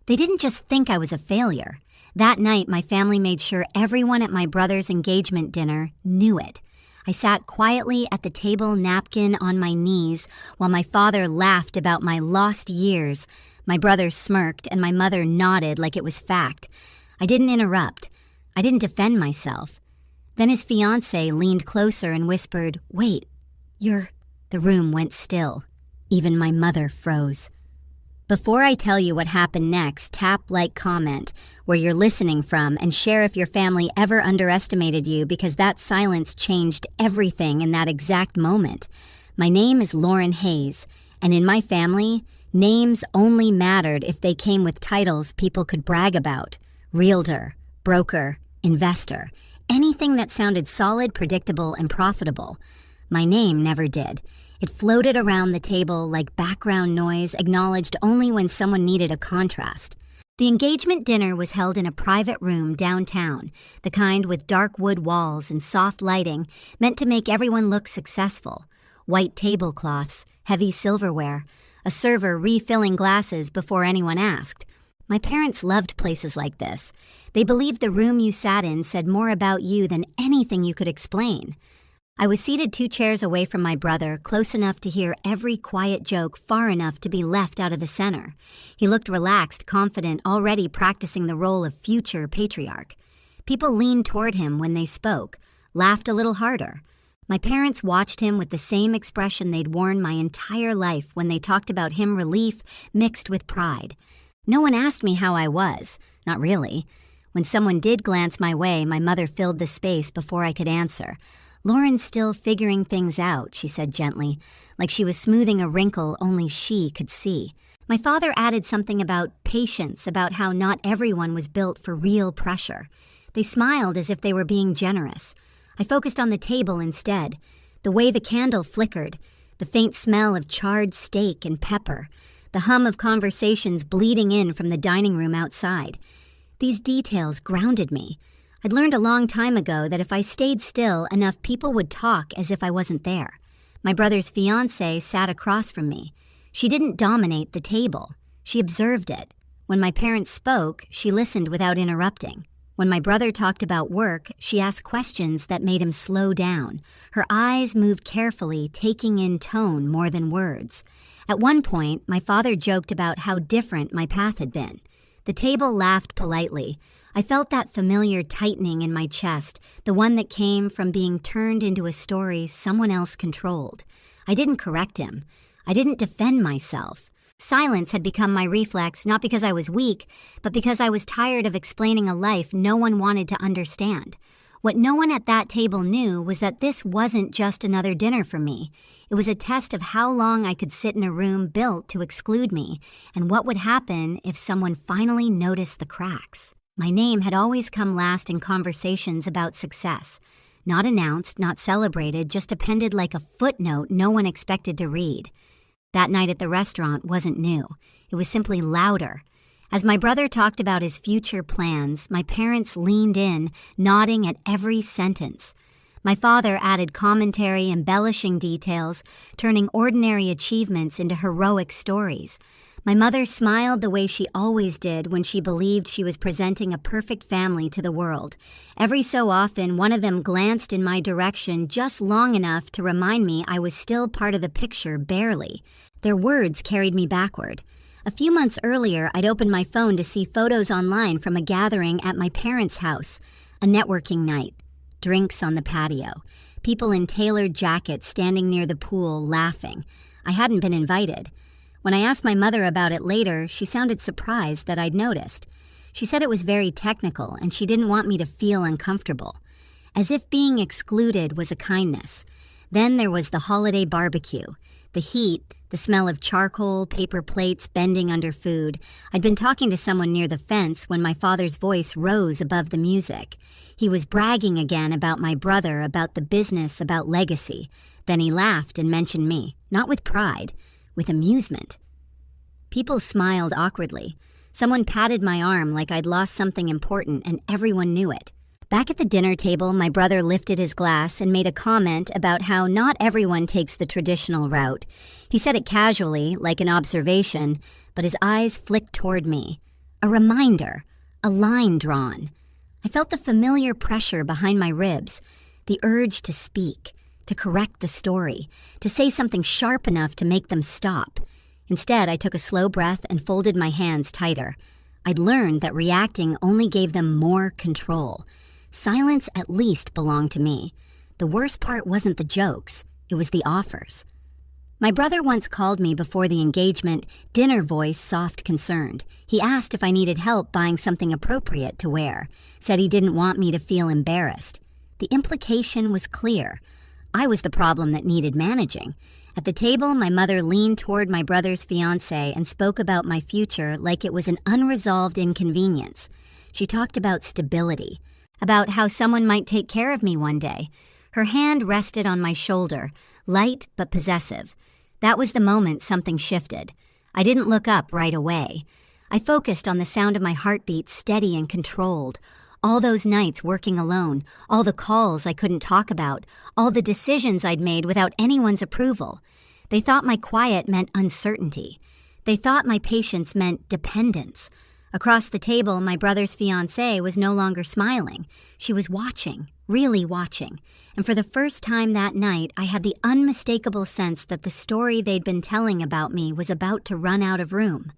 They didn't just think I was a failure. That night, my family made sure everyone at my brother's engagement dinner knew it. I sat quietly at the table, napkin on my knees, while my father laughed about my lost years. My brother smirked, and my mother nodded like it was fact. I didn't interrupt. I didn't defend myself. Then his fiancée leaned closer and whispered, "Wait, you're—" The room went still. Even my mother froze. Before I tell you what happened next, tap like, comment where you're listening from, and share if your family ever underestimated you, because that silence changed everything in that exact moment. My name is Lauren Hayes, and in my family, names only mattered if they came with titles people could brag about. Realtor, broker, investor, anything that sounded solid, predictable, and profitable. My name never did. It floated around the table like background noise, acknowledged only when someone needed a contrast. The engagement dinner was held in a private room downtown, the kind with dark wood walls and soft lighting, meant to make everyone look successful. White tablecloths, heavy silverware, a server refilling glasses before anyone asked. My parents loved places like this. They believed the room you sat in said more about you than anything you could explain. I was seated 2 chairs away from my brother, close enough to hear every quiet joke, far enough to be left out of the center. He looked relaxed, confident, already practicing the role of future patriarch. People leaned toward him when they spoke, laughed a little harder. My parents watched him with the same expression they'd worn my entire life when they talked about him, relief mixed with pride. No one asked me how I was. Not really. When someone did glance my way, my mother filled the space before I could answer. "Lauren's still figuring things out," she said gently, like she was smoothing a wrinkle only she could see. My father added something about patience, about how not everyone was built for real pressure. They smiled as if they were being generous. I focused on the table instead, the way the candle flickered, the faint smell of charred steak and pepper, the hum of conversations bleeding in from the dining room outside. These details grounded me. I'd learned a long time ago that if I stayed still, enough people would talk as if I wasn't there. My brother's fiancée sat across from me. She didn't dominate the table. She observed it. When my parents spoke, she listened without interrupting. When my brother talked about work, she asked questions that made him slow down. Her eyes moved carefully, taking in tone more than words. At one point, my father joked about how different my path had been. The table laughed politely. I felt that familiar tightening in my chest, the one that came from being turned into a story someone else controlled. I didn't correct him. I didn't defend myself. Silence had become my reflex, not because I was weak, but because I was tired of explaining a life no one wanted to understand. What no one at that table knew was that this wasn't just another dinner for me. It was a test of how long I could sit in a room built to exclude me, and what would happen if someone finally noticed the cracks. My name had always come last in conversations about success. Not announced, not celebrated, just appended like a footnote no one expected to read. That night at the restaurant wasn't new. It was simply louder. As my brother talked about his future plans, my parents leaned in, nodding at every sentence. My father added commentary, embellishing details, turning ordinary achievements into heroic stories. My mother smiled the way she always did when she believed she was presenting a perfect family to the world. Every so often, one of them glanced in my direction just long enough to remind me I was still part of the picture, barely. Their words carried me backward. A few months earlier, I'd opened my phone to see photos online from a gathering at my parents' house, a networking night, drinks on the patio, people in tailored jackets standing near the pool laughing. I hadn't been invited. When I asked my mother about it later, she sounded surprised that I'd noticed. She said it was very technical and she didn't want me to feel uncomfortable, as if being excluded was a kindness. Then there was the holiday barbecue, the heat, the smell of charcoal, paper plates bending under food. I'd been talking to someone near the fence when my father's voice rose above the music. He was bragging again about my brother, about the business, about legacy. Then he laughed and mentioned me, not with pride, with amusement. People smiled awkwardly. Someone patted my arm like I'd lost something important, and everyone knew it. Back at the dinner table, my brother lifted his glass and made a comment about how not everyone takes the traditional route. He said it casually, like an observation, but his eyes flicked toward me. A reminder, a line drawn. I felt the familiar pressure behind my ribs, the urge to speak, to correct the story, to say something sharp enough to make them stop. Instead, I took a slow breath and folded my hands tighter. I'd learned that reacting only gave them more control. Silence at least belonged to me. The worst part wasn't the jokes, it was the offers. My brother once called me before the engagement, dinner voice soft concerned. He asked if I needed help buying something appropriate to wear, said he didn't want me to feel embarrassed. The implication was clear. I was the problem that needed managing. At the table, my mother leaned toward my brother's fiancé and spoke about my future like it was an unresolved inconvenience. She talked about stability, about how someone might take care of me one day. Her hand rested on my shoulder, light but possessive. That was the moment something shifted. I didn't look up right away. I focused on the sound of my heartbeat, steady and controlled. All those nights working alone, all the calls I couldn't talk about, all the decisions I'd made without anyone's approval. They thought my quiet meant uncertainty. They thought my patience meant dependence. Across the table, my brother's fiancée was no longer smiling. She was watching, really watching. And for the first time that night, I had the unmistakable sense that the story they'd been telling about me was about to run out of room.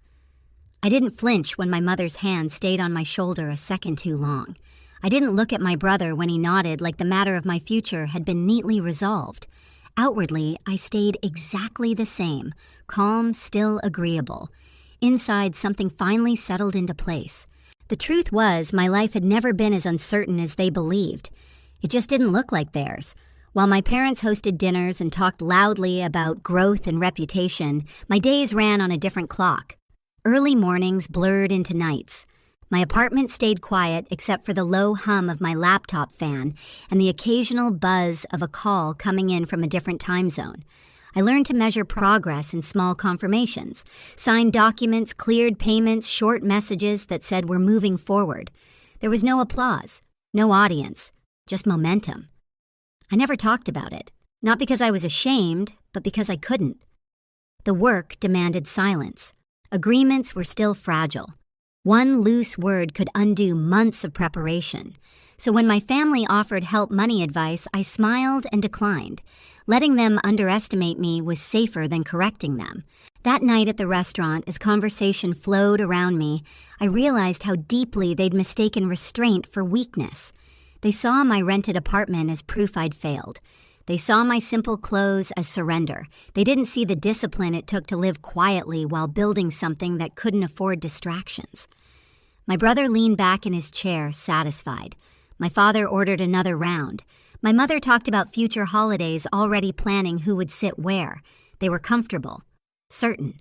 I didn't flinch when my mother's hand stayed on my shoulder a second too long. I didn't look at my brother when he nodded like the matter of my future had been neatly resolved. Outwardly, I stayed exactly the same, calm, still agreeable. Inside, something finally settled into place. The truth was, my life had never been as uncertain as they believed. It just didn't look like theirs. While my parents hosted dinners and talked loudly about growth and reputation, my days ran on a different clock. Early mornings blurred into nights. My apartment stayed quiet except for the low hum of my laptop fan and the occasional buzz of a call coming in from a different time zone. I learned to measure progress in small confirmations, signed documents, cleared payments, short messages that said we're moving forward. There was no applause, no audience, just momentum. I never talked about it, not because I was ashamed, but because I couldn't. The work demanded silence. Agreements were still fragile. One loose word could undo months of preparation. So when my family offered help money advice, I smiled and declined. Letting them underestimate me was safer than correcting them. That night at the restaurant, as conversation flowed around me, I realized how deeply they'd mistaken restraint for weakness. They saw my rented apartment as proof I'd failed. They saw my simple clothes as surrender. They didn't see the discipline it took to live quietly while building something that couldn't afford distractions. My brother leaned back in his chair, satisfied. My father ordered another round. My mother talked about future holidays, already planning who would sit where. They were comfortable, certain.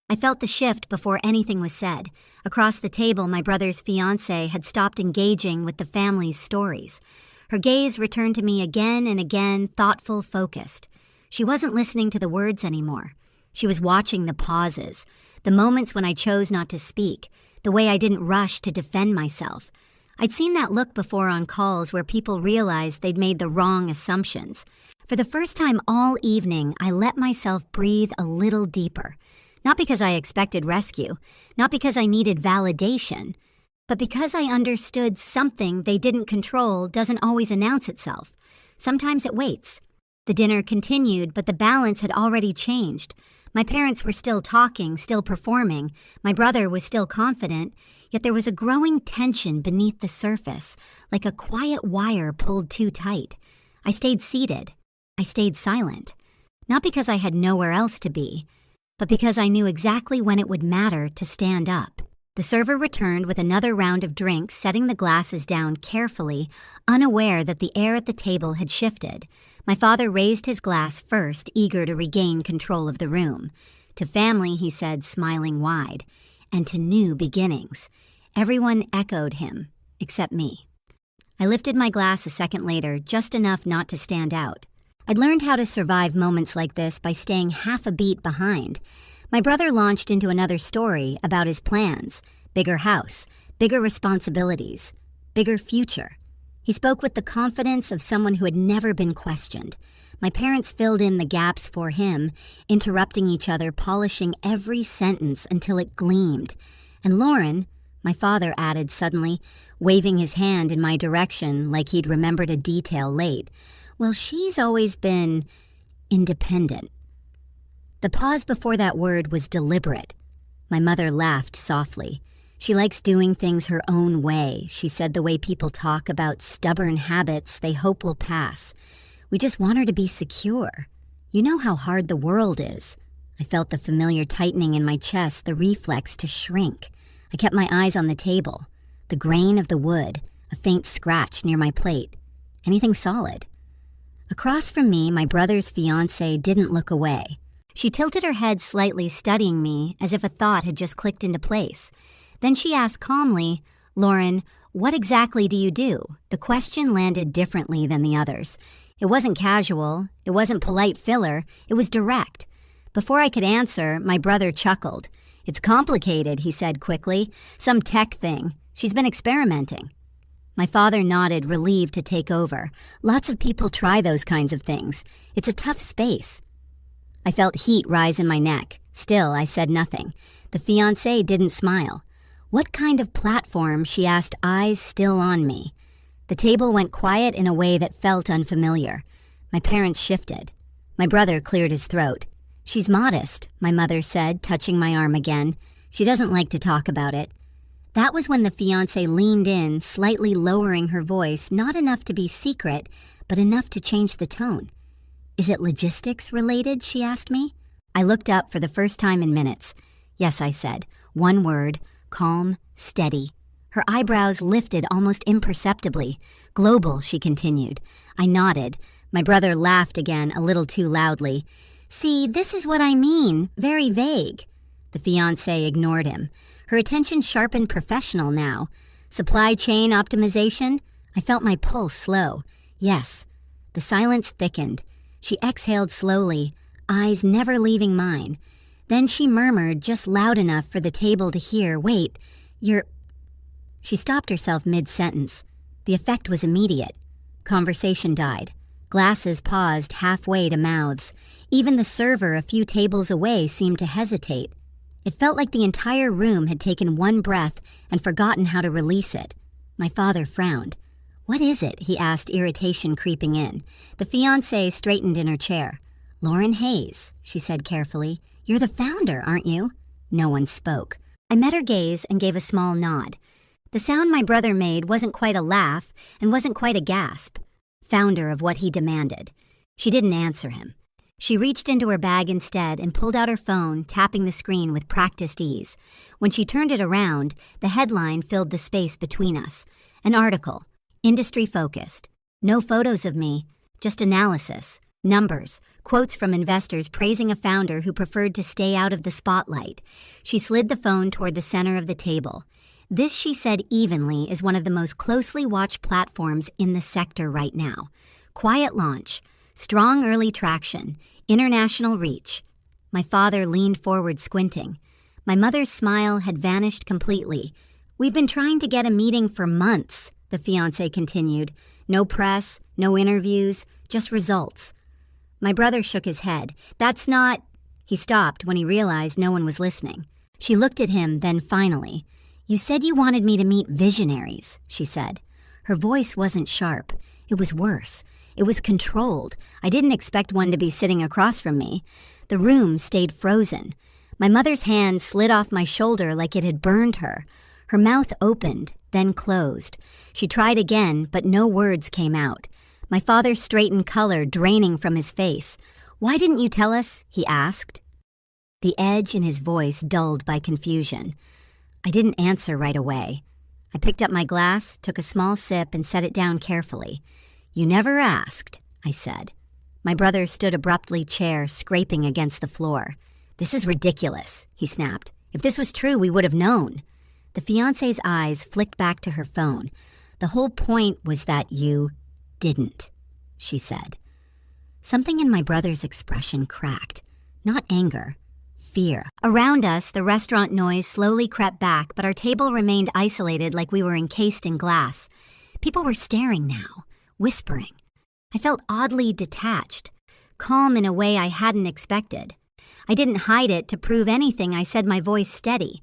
I felt the shift before anything was said. Across the table, my brother's fiancée had stopped engaging with the family's stories. Her gaze returned to me again and again, thoughtful, focused. She wasn't listening to the words anymore. She was watching the pauses, the moments when I chose not to speak, the way I didn't rush to defend myself. I'd seen that look before on calls where people realized they'd made the wrong assumptions. For the first time all evening, I let myself breathe a little deeper. Not because I expected rescue, not because I needed validation, but because I understood something they didn't control doesn't always announce itself. Sometimes it waits. The dinner continued, but the balance had already changed. My parents were still talking, still performing. My brother was still confident, yet there was a growing tension beneath the surface, like a quiet wire pulled too tight. I stayed seated. I stayed silent. Not because I had nowhere else to be, but because I knew exactly when it would matter to stand up. The server returned with another round of drinks, setting the glasses down carefully, unaware that the air at the table had shifted. My father raised his glass first, eager to regain control of the room. To family, he said, smiling wide, and to new beginnings. Everyone echoed him, except me. I lifted my glass a second later, just enough not to stand out. I'd learned how to survive moments like this by staying half a beat behind. My brother launched into another story about his plans, bigger house, bigger responsibilities, bigger future. He spoke with the confidence of someone who had never been questioned. My parents filled in the gaps for him, interrupting each other, polishing every sentence until it gleamed. And Lauren, my father added suddenly, waving his hand in my direction like he'd remembered a detail late. Well, she's always been independent. The pause before that word was deliberate. My mother laughed softly. She likes doing things her own way, she said, the way people talk about stubborn habits they hope will pass. We just want her to be secure. You know how hard the world is. I felt the familiar tightening in my chest, the reflex to shrink. I kept my eyes on the table. The grain of the wood, a faint scratch near my plate. Anything solid. Across from me, my brother's fiancée didn't look away. She tilted her head slightly, studying me, as if a thought had just clicked into place. Then she asked calmly, "Lauren, what exactly do you do?" The question landed differently than the others. It wasn't casual. It wasn't polite filler. It was direct. Before I could answer, my brother chuckled. "It's complicated," he said quickly. "Some tech thing. She's been experimenting." My father nodded, relieved to take over. Lots of people try those kinds of things. It's a tough space. I felt heat rise in my neck. Still, I said nothing. The fiancé didn't smile. "What kind of platform?" she asked, eyes still on me. The table went quiet in a way that felt unfamiliar. My parents shifted. My brother cleared his throat. "She's modest," my mother said, touching my arm again. "She doesn't like to talk about it." That was when the fiancé leaned in, slightly lowering her voice, not enough to be secret, but enough to change the tone. "Is it logistics related?" she asked me. I looked up for the first time in minutes. "Yes," I said. One word, calm, steady. Her eyebrows lifted almost imperceptibly. "Global," she continued. I nodded. My brother laughed again, a little too loudly. "See, this is what I mean. Very vague." The fiancé ignored him. Her attention sharpened professional now. "Supply chain optimization?" I felt my pulse slow. "Yes." The silence thickened. She exhaled slowly, eyes never leaving mine. Then she murmured, just loud enough for the table to hear, "Wait, you're—" She stopped herself mid-sentence. The effect was immediate. Conversation died. Glasses paused halfway to mouths. Even the server a few tables away seemed to hesitate. It felt like the entire room had taken one breath and forgotten how to release it. My father frowned. "What is it?" he asked, irritation creeping in. The fiancée straightened in her chair. "Lauren Hayes," she said carefully. "You're the founder, aren't you?" No one spoke. I met her gaze and gave a small nod. The sound my brother made wasn't quite a laugh and wasn't quite a gasp. Founder of what he demanded. She didn't answer him. She reached into her bag instead and pulled out her phone, tapping the screen with practiced ease. When she turned it around, the headline filled the space between us. An article. Industry-focused. No photos of me, just analysis, numbers, quotes from investors praising a founder who preferred to stay out of the spotlight. She slid the phone toward the center of the table. This, she said evenly, is one of the most closely watched platforms in the sector right now. Quiet launch, strong early traction, international reach. My father leaned forward, squinting. My mother's smile had vanished completely. "We've been trying to get a meeting for months," the fiancé continued. "No press, no interviews, just results." My brother shook his head. "That's not—" He stopped when he realized no one was listening. She looked at him, then finally. "You said you wanted me to meet visionaries," she said. Her voice wasn't sharp. It was worse. It was controlled. I didn't expect one to be sitting across from me. The room stayed frozen. My mother's hand slid off my shoulder like it had burned her. Her mouth opened, then closed. She tried again, but no words came out. My father's straightened color draining from his face. "Why didn't you tell us?" he asked. The edge in his voice dulled by confusion. I didn't answer right away. I picked up my glass, took a small sip, and set it down carefully. "You never asked," I said. My brother stood abruptly, chair scraping against the floor. "This is ridiculous," he snapped. "If this was true, we would have known." The fiancé's eyes flicked back to her phone. "The whole point was that you didn't," she said. Something in my brother's expression cracked. Not anger, fear. Around us, the restaurant noise slowly crept back, but our table remained isolated like we were encased in glass. People were staring now, whispering. I felt oddly detached, calm in a way I hadn't expected. I didn't hide it to prove anything. I said, my voice steady.